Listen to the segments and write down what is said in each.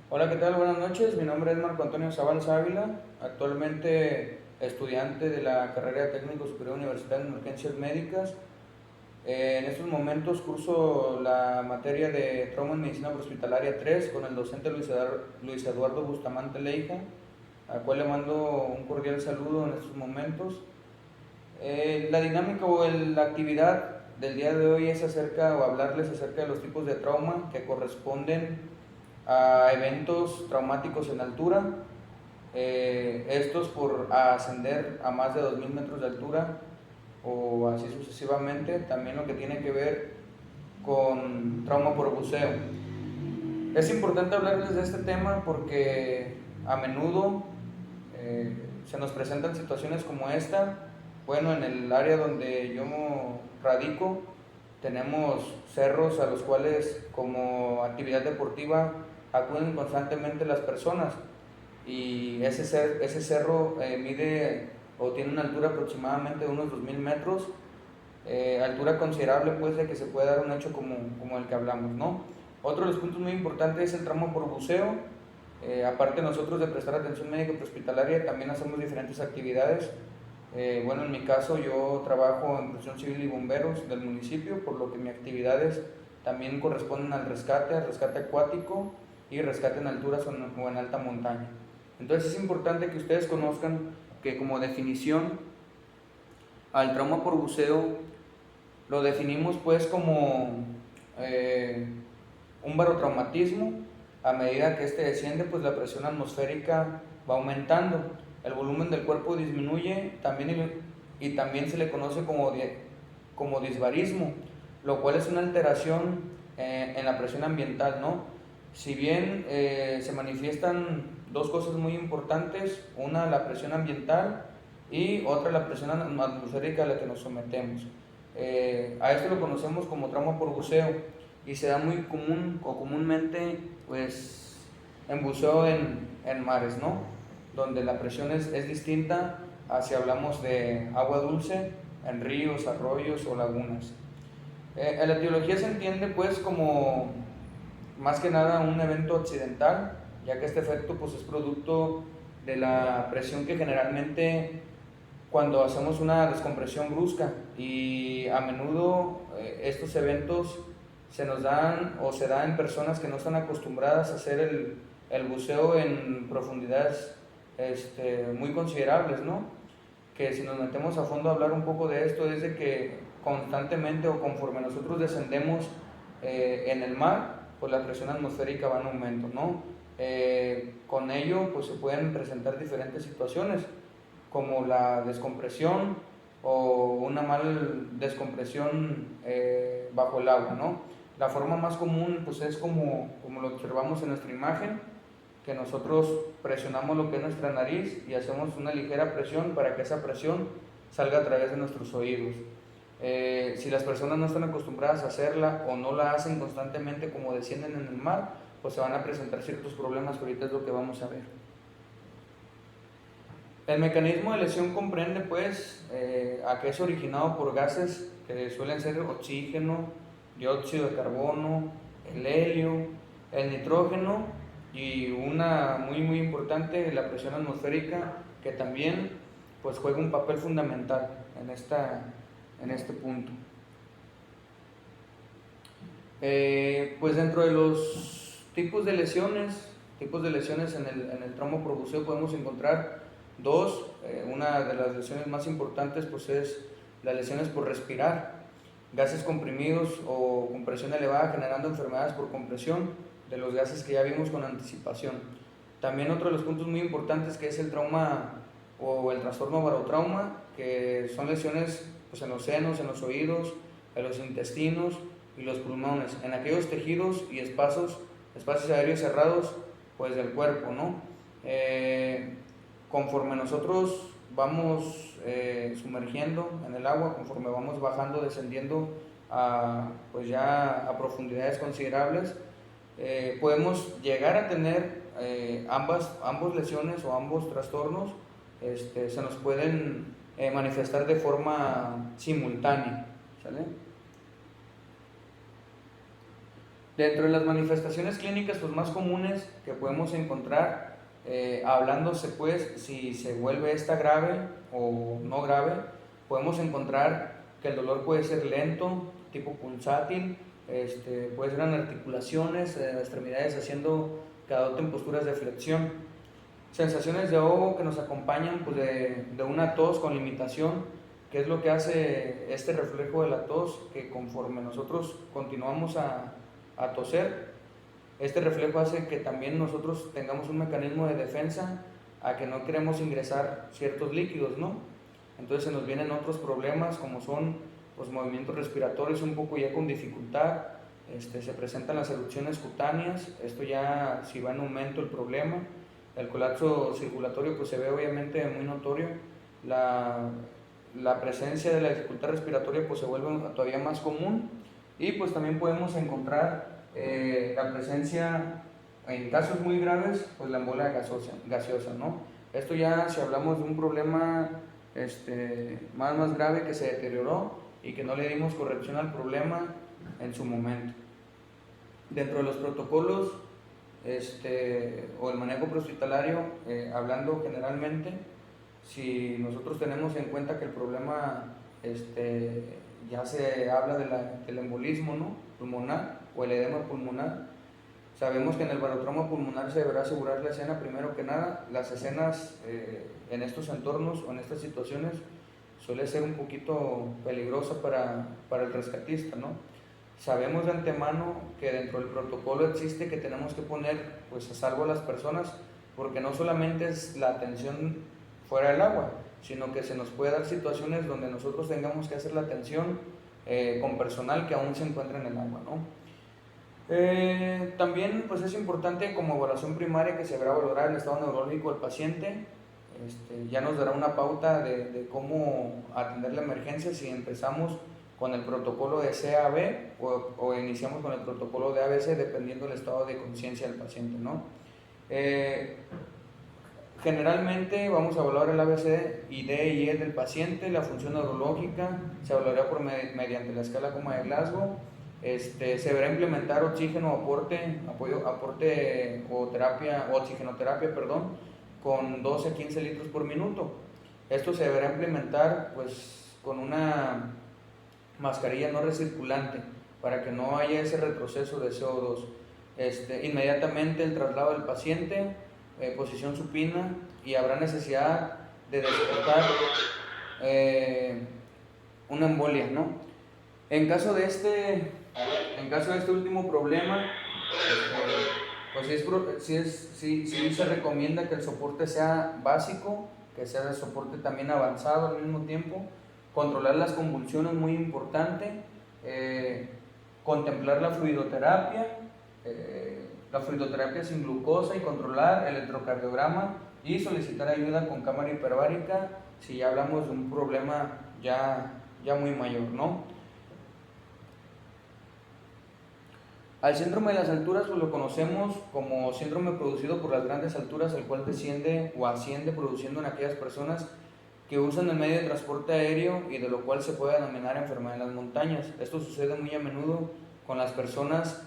Hola, ¿qué tal? Buenas noches. Mi nombre es Marco Antonio Zaval Ávila, actualmente estudiante de la carrera de Técnico Superior Universitario en Urgencias Médicas. En estos momentos curso la materia de Trauma en Medicina Hospitalaria 3 con el docente Luis Eduardo Bustamante Leija, al cual le mando un cordial saludo en estos momentos. La dinámica la actividad del día de hoy es hablarles acerca de los tipos de trauma que corresponden a eventos traumáticos en altura, estos por ascender a más de 2000 metros de altura o así sucesivamente. También lo que tiene que ver con trauma por buceo. Es importante hablarles de este tema porque a menudo se nos presentan situaciones como esta. Bueno, en el área donde yo radico tenemos cerros a los cuales como actividad deportiva acuden constantemente las personas, y ese cerro mide o tiene una altura aproximadamente de unos 2000 metros, altura considerable pues de que se puede dar un hecho como el que hablamos, ¿no? Otro de los puntos muy importantes es el tramo por buceo. Aparte nosotros de prestar atención médica prehospitalaria también hacemos diferentes actividades. Bueno, en mi caso yo trabajo en protección civil y bomberos del municipio, por lo que mis actividades también corresponden al rescate acuático y rescate en alturas o en alta montaña. Entonces es importante que ustedes conozcan que como definición al trauma por buceo lo definimos pues como un barotraumatismo. A medida que este desciende, pues la presión atmosférica va aumentando, el volumen del cuerpo disminuye y también se le conoce como disbarismo, lo cual es una alteración en la presión ambiental, ¿no? Si bien se manifiestan dos cosas muy importantes, una la presión ambiental y otra la presión atmosférica a la que nos sometemos. A esto lo conocemos como trauma por buceo y se da muy común o comúnmente pues en buceo en mares, ¿no? Donde la presión es distinta a si hablamos de agua dulce en ríos, arroyos o lagunas. En la etiología se entiende pues como más que nada un evento accidental, ya que este efecto pues es producto de la presión que generalmente cuando hacemos una descompresión brusca, y a menudo estos eventos se nos dan o se dan en personas que no están acostumbradas a hacer el buceo en profundidades muy considerables, ¿no? Que si nos metemos a fondo a hablar un poco de esto es de que constantemente o conforme nosotros descendemos en el mar, pues la presión atmosférica va en aumento, ¿no? Con ello pues se pueden presentar diferentes situaciones como la descompresión o una mal descompresión bajo el agua, ¿no? La forma más común pues es como lo observamos en nuestra imagen, que nosotros presionamos lo que es nuestra nariz y hacemos una ligera presión para que esa presión salga a través de nuestros oídos. Si las personas no están acostumbradas a hacerla o no la hacen constantemente como descienden en el mar, pues se van a presentar ciertos problemas que ahorita es lo que vamos a ver. El mecanismo de lesión comprende pues a que es originado por gases que suelen ser oxígeno, dióxido de carbono, el helio, el nitrógeno y una muy importante, la presión atmosférica, que también pues juega un papel fundamental en este punto. Pues dentro de los tipos de lesiones en el tramo por buceo podemos encontrar dos. Una de las lesiones más importantes pues es las lesiones por respirar, gases comprimidos o compresión elevada generando enfermedades por compresión de los gases que ya vimos con anticipación. También otro de los puntos muy importantes que es el trauma o el trastorno barotrauma, que son lesiones pues, en los senos, en los oídos, en los intestinos y los pulmones, en aquellos tejidos y espacios aéreos cerrados pues del cuerpo, ¿no? Conforme nosotros vamos sumergiendo en el agua, conforme vamos bajando, descendiendo pues ya a profundidades considerables, podemos llegar a tener ambas lesiones o ambos trastornos se nos pueden manifestar de forma simultánea, ¿sale? Dentro de las manifestaciones clínicas pues, más comunes que podemos encontrar, hablándose pues si se vuelve esta grave o no grave, podemos encontrar que el dolor puede ser lento, tipo pulsátil, puede ser en articulaciones, extremidades haciendo que adopten posturas de flexión. Sensaciones de ahogo que nos acompañan pues, de una tos con limitación, que es lo que hace este reflejo de la tos, que conforme nosotros continuamos a toser, este reflejo hace que también nosotros tengamos un mecanismo de defensa a que no queremos ingresar ciertos líquidos, ¿no? Entonces se nos vienen otros problemas como son los movimientos respiratorios un poco ya con dificultad, se presentan las erupciones cutáneas, esto ya si va en aumento el problema, el colapso circulatorio pues se ve obviamente muy notorio, la presencia de la dificultad respiratoria pues se vuelve todavía más común y pues también podemos encontrar la presencia, en casos muy graves, pues la embolia gaseosa, ¿no? Esto ya si hablamos de un problema más grave que se deterioró y que no le dimos corrección al problema en su momento. Dentro de los protocolos o el manejo prehospitalario, hablando generalmente, si nosotros tenemos en cuenta que el problema ya se habla del embolismo, ¿no?, pulmonar o el edema pulmonar, sabemos que en el barotrauma pulmonar se deberá asegurar la escena primero que nada. Las escenas en estos entornos o en estas situaciones suele ser un poquito peligrosa para el rescatista, ¿no? Sabemos de antemano que dentro del protocolo existe que tenemos que poner pues, a salvo a las personas, porque no solamente es la atención fuera del agua, sino que se nos puede dar situaciones donde nosotros tengamos que hacer la atención con personal que aún se encuentra en el agua, ¿no? También pues, es importante como evaluación primaria que se deberá valorar el estado neurológico del paciente. Ya nos dará una pauta de cómo atender la emergencia si empezamos con el protocolo de CAB o iniciamos con el protocolo de ABC dependiendo del estado de conciencia del paciente, ¿no? Generalmente vamos a evaluar el ABC y D y E del paciente, la función neurológica se evaluará mediante la escala Coma de Glasgow. Se deberá implementar oxígeno, aporte o oxigenoterapia, con 12 a 15 litros por minuto. Esto se deberá implementar pues, con una mascarilla no recirculante para que no haya ese retroceso de CO2. Inmediatamente el traslado del paciente, posición supina, y habrá necesidad de despertar una embolia, ¿no? En caso de este último problema, pues sí se recomienda que el soporte sea básico, que sea de soporte también avanzado al mismo tiempo, controlar las convulsiones muy importante, contemplar la fluidoterapia sin glucosa y controlar el electrocardiograma y solicitar ayuda con cámara hiperbárica si ya hablamos de un problema ya muy mayor, ¿no? Al síndrome de las alturas pues lo conocemos como síndrome producido por las grandes alturas, el cual desciende o asciende produciendo en aquellas personas que usan el medio de transporte aéreo y de lo cual se puede denominar enfermedad en las montañas. Esto sucede muy a menudo con las personas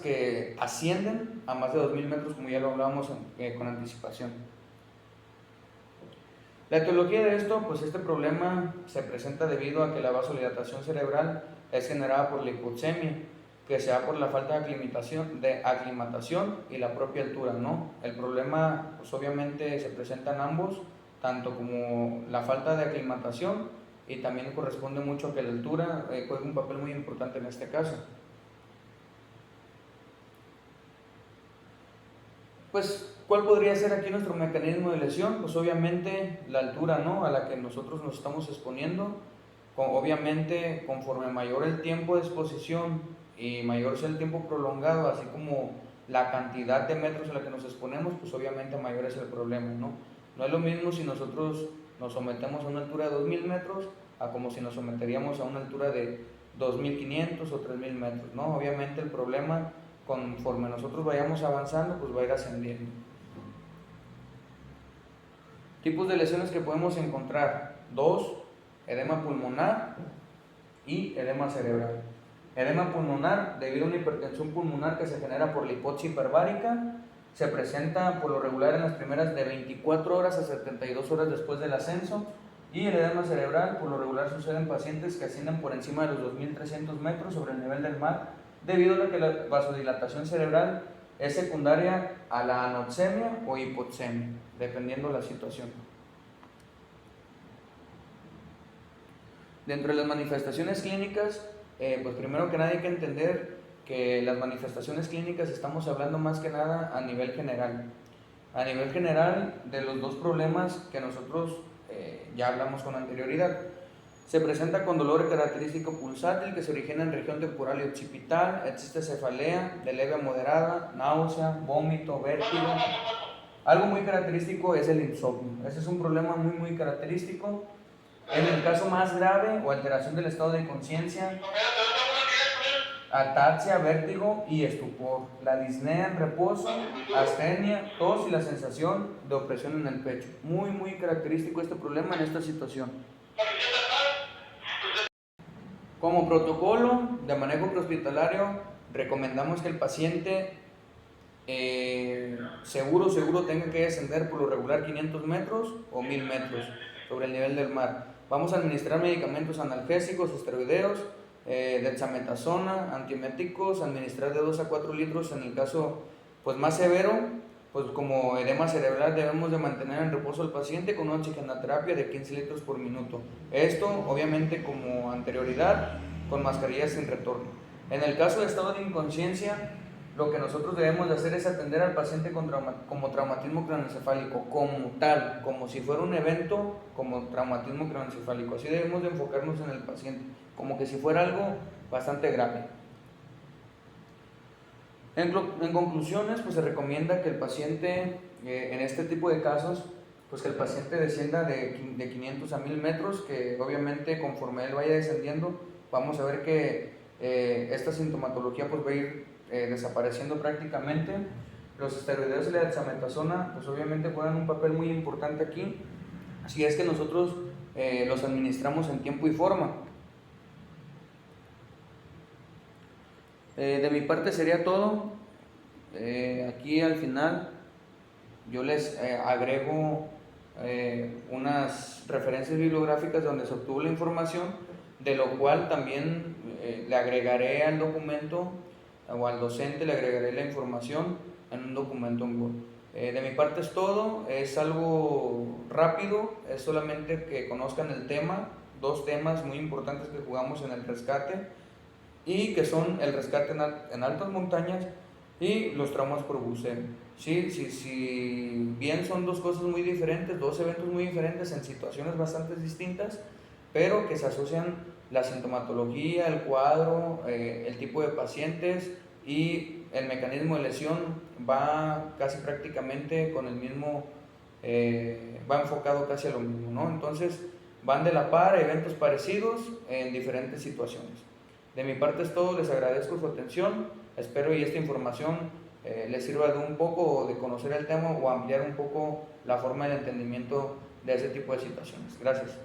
que ascienden a más de 2.000 metros, como ya lo hablábamos con anticipación. La etiología de esto, pues este problema se presenta debido a que la vasodilatación cerebral es generada por la hipoxemia, que se da por la falta de aclimatación y la propia altura, ¿no? El problema, pues obviamente se presenta en ambos, tanto como la falta de aclimatación, y también corresponde mucho a que la altura juega un papel muy importante en este caso. Pues, ¿cuál podría ser aquí nuestro mecanismo de lesión? Pues obviamente la altura, ¿no?, a la que nosotros nos estamos exponiendo. Obviamente, conforme mayor el tiempo de exposición y mayor sea el tiempo prolongado, así como la cantidad de metros a la que nos exponemos, pues obviamente mayor es el problema, ¿no? No es lo mismo si nosotros nos sometemos a una altura de 2.000 metros a como si nos someteríamos a una altura de 2.500 o 3.000 metros, ¿no? Obviamente el problema, conforme nosotros vayamos avanzando, pues va a ir ascendiendo. Tipos de lesiones que podemos encontrar: 2, edema pulmonar y edema cerebral. Edema pulmonar, debido a una hipertensión pulmonar que se genera por la hipoxia hiperbárica, se presenta por lo regular en las primeras de 24 horas a 72 horas después del ascenso. Y el edema cerebral por lo regular sucede en pacientes que ascienden por encima de los 2.300 metros sobre el nivel del mar, debido a que la vasodilatación cerebral es secundaria a la anoxemia o hipoxemia, dependiendo de la situación. Dentro de las manifestaciones clínicas, pues primero que nada hay que entender que las manifestaciones clínicas estamos hablando más que nada a nivel general. A nivel general de los dos problemas que nosotros ya hablamos con anterioridad. Se presenta con dolor característico pulsátil que se origina en región temporal y occipital, existe cefalea de leve a moderada, náusea, vómito, vértigo. Algo muy característico es el insomnio. Ese es un problema muy característico. En el caso más grave o alteración del estado de conciencia, ataxia, vértigo y estupor, la disnea en reposo, astenia, tos y la sensación de opresión en el pecho. Muy característico este problema en esta situación. Como protocolo de manejo prehospitalario, recomendamos que el paciente seguro tenga que descender por lo regular 500 metros o 1000 metros sobre el nivel del mar. Vamos a administrar medicamentos analgésicos, esteroideos, dexametasona, antieméticos, administrar de 2 a 4 litros en el caso pues más severo, pues como edema cerebral debemos de mantener en reposo al paciente con una oxigenoterapia de 15 litros por minuto. Esto obviamente como anterioridad con mascarillas sin retorno. En el caso de estado de inconsciencia, lo que nosotros debemos de hacer es atender al paciente como traumatismo craneoencefálico, como tal, como si fuera un evento, como traumatismo craneoencefálico. Así debemos de enfocarnos en el paciente, como que si fuera algo bastante grave. En conclusiones, pues se recomienda que el paciente, en este tipo de casos, pues que el paciente descienda de 500 a 1000 metros, que obviamente conforme él vaya descendiendo, vamos a ver que esta sintomatología pues va a ir desapareciendo prácticamente. Los esteroideos y la dexametasona pues obviamente juegan un papel muy importante aquí, si es que nosotros los administramos en tiempo y forma. De mi parte sería todo. Aquí al final yo les agrego unas referencias bibliográficas donde se obtuvo la información, de lo cual también le agregaré al documento o al docente le agregaré la información en un documento en Word. De mi parte es todo, es algo rápido, es solamente que conozcan el tema, dos temas muy importantes que jugamos en el rescate y que son el rescate en altas montañas y los traumas por buceo. Si bien son dos cosas muy diferentes, dos eventos muy diferentes en situaciones bastante distintas, pero que se asocian la sintomatología, el cuadro, el tipo de pacientes y el mecanismo de lesión va casi prácticamente con el mismo, va enfocado casi a lo mismo, ¿no? Entonces van de la par, eventos parecidos en diferentes situaciones. De mi parte es todo, les agradezco su atención, espero y esta información les sirva de un poco de conocer el tema o ampliar un poco la forma de entendimiento de ese tipo de situaciones. Gracias.